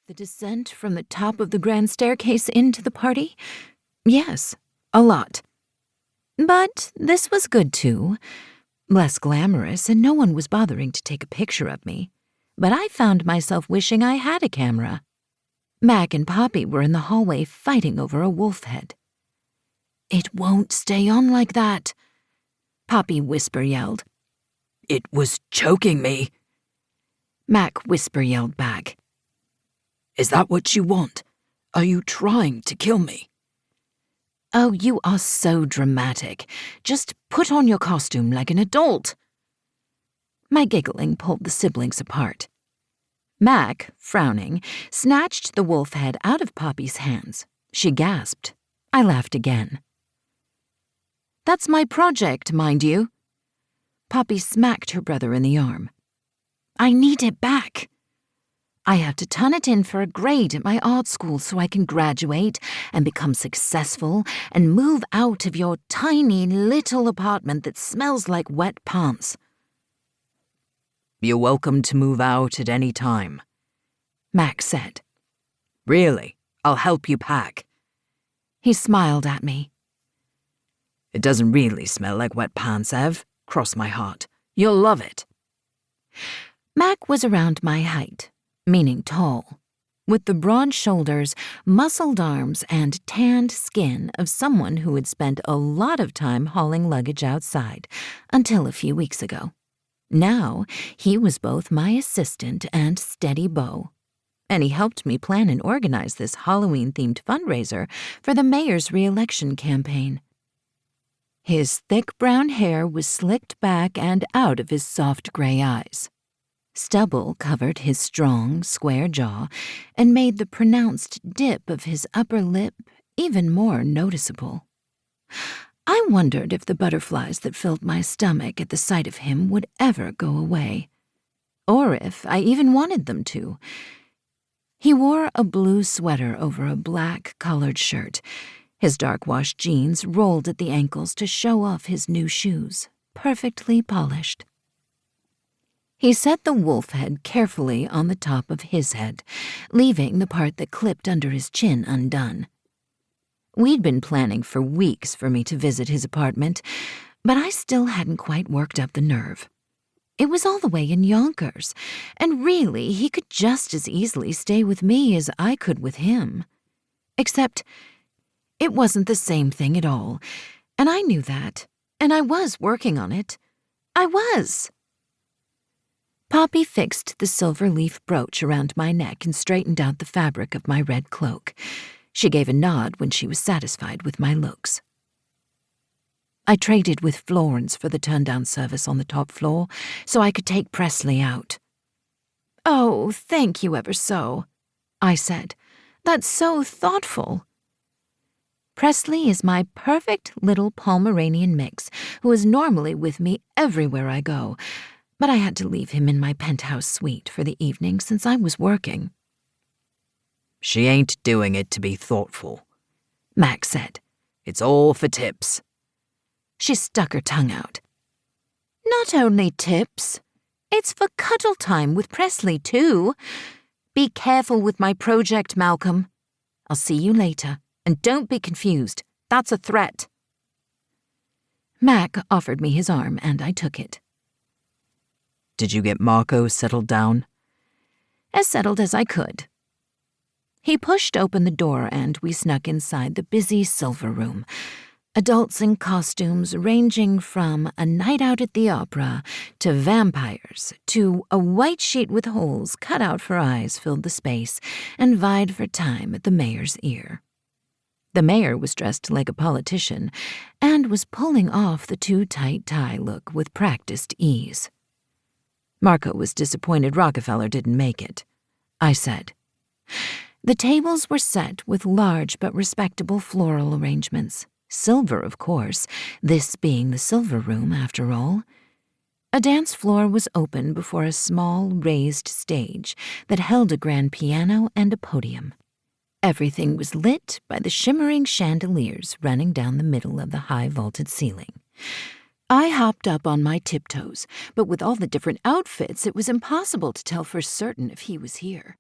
the descent from the top of the grand staircase into the party? Yes, a lot. But this was good too. Less glamorous, and no one was bothering to take a picture of me. But I found myself wishing I had a camera. Mac and Poppy were in the hallway fighting over a wolf head. "It won't stay on like that," Poppy whisper-yelled. "It was choking me." Mac whisper-yelled back. "Is that what you want? Are you trying to kill me?" "Oh, you are so dramatic. Just put on your costume like an adult." My giggling pulled the siblings apart. Mac, frowning, snatched the wolf head out of Poppy's hands. She gasped. I laughed again. "That's my project, mind you." Poppy smacked her brother in the arm. "I need it back. I have to turn it in for a grade at my art school so I can graduate and become successful and move out of your tiny little apartment that smells like wet pants." "You're welcome to move out at any time," Mac said. "Really, I'll help you pack." He smiled at me. "It doesn't really smell like wet pants, Ev. Cross my heart. You'll love it." Mac was around my height, meaning tall, with the broad shoulders, muscled arms, and tanned skin of someone who had spent a lot of time hauling luggage outside until a few weeks ago. Now, he was both my assistant and steady beau, and he helped me plan and organize this Halloween-themed fundraiser for the mayor's re-election campaign. His thick brown hair was slicked back and out of his soft gray eyes. Stubble covered his strong, square jaw and made the pronounced dip of his upper lip even more noticeable. I wondered if the butterflies that filled my stomach at the sight of him would ever go away, or if I even wanted them to. He wore a blue sweater over a black collared shirt. His dark-washed jeans rolled at the ankles to show off his new shoes, perfectly polished. He set the wolf head carefully on the top of his head, leaving the part that clipped under his chin undone. We'd been planning for weeks for me to visit his apartment, but I still hadn't quite worked up the nerve. It was all the way in Yonkers, and really he could just as easily stay with me as I could with him. Except it wasn't the same thing at all, and I knew that, and I was working on it. I was. Poppy fixed the silver leaf brooch around my neck and straightened out the fabric of my red cloak. She gave a nod when she was satisfied with my looks. I traded with Florence for the turn-down service on the top floor so I could take Presley out. "Oh, thank you ever so," I said. "That's so thoughtful." Presley is my perfect little Pomeranian mix who is normally with me everywhere I go, but I had to leave him in my penthouse suite for the evening since I was working. "She ain't doing it to be thoughtful," Mac said. "It's all for tips." She stuck her tongue out. "Not only tips. It's for cuddle time with Presley, too. Be careful with my project, Malcolm. I'll see you later. And don't be confused. That's a threat." Mac offered me his arm, and I took it. "Did you get Marco settled down?" "As settled as I could." He pushed open the door, and we snuck inside the busy silver room. Adults in costumes ranging from a night out at the opera to vampires to a white sheet with holes cut out for eyes filled the space and vied for time at the mayor's ear. The mayor was dressed like a politician and was pulling off the too-tight tie look with practiced ease. Marco was disappointed Rockefeller didn't make it, I said. The tables were set with large but respectable floral arrangements. Silver, of course, this being the silver room, after all. A dance floor was open before a small, raised stage that held a grand piano and a podium. Everything was lit by the shimmering chandeliers running down the middle of the high-vaulted ceiling. I hopped up on my tiptoes, but with all the different outfits, it was impossible to tell for certain if he was here.